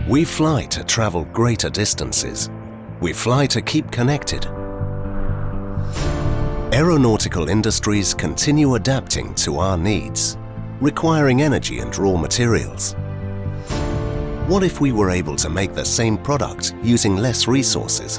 We fly to travel greater distances. We fly to keep connected. Aeronautical industries continue adapting to our needs, requiring energy and raw materials. What if we were able to make the same product using less resources?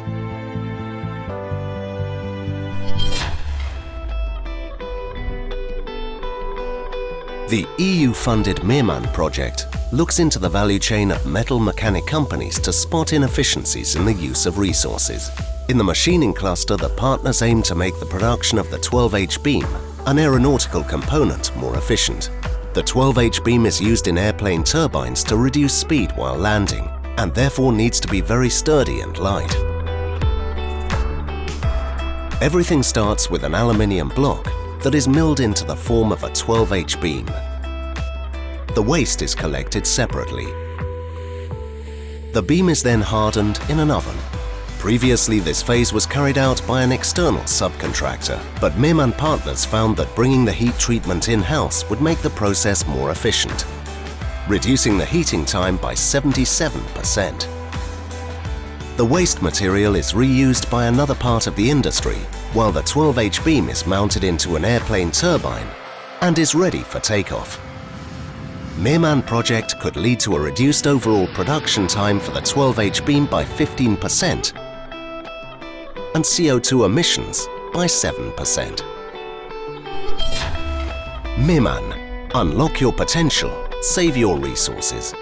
The EU-funded Meman project looks into the value chain of metal mechanic companies to spot inefficiencies in the use of resources. In the machining cluster, the partners aim to make the production of the 12H beam, an aeronautical component, more efficient. The 12H beam is used in airplane turbines to reduce speed while landing, and therefore needs to be very sturdy and light. Everything starts with an aluminium block that is milled into the form of a 12H beam. The waste is collected separately. The beam is then hardened in an oven. Previously, this phase was carried out by an external subcontractor, but Meman partners found that bringing the heat treatment in-house would make the process more efficient, reducing the heating time by 77%. The waste material is reused by another part of the industry, while the 12H beam is mounted into an airplane turbine and is ready for takeoff. Meman project could lead to a reduced overall production time for the 12H beam by 15% and CO2 emissions by 7%. Meman. Unlock your potential, save your resources.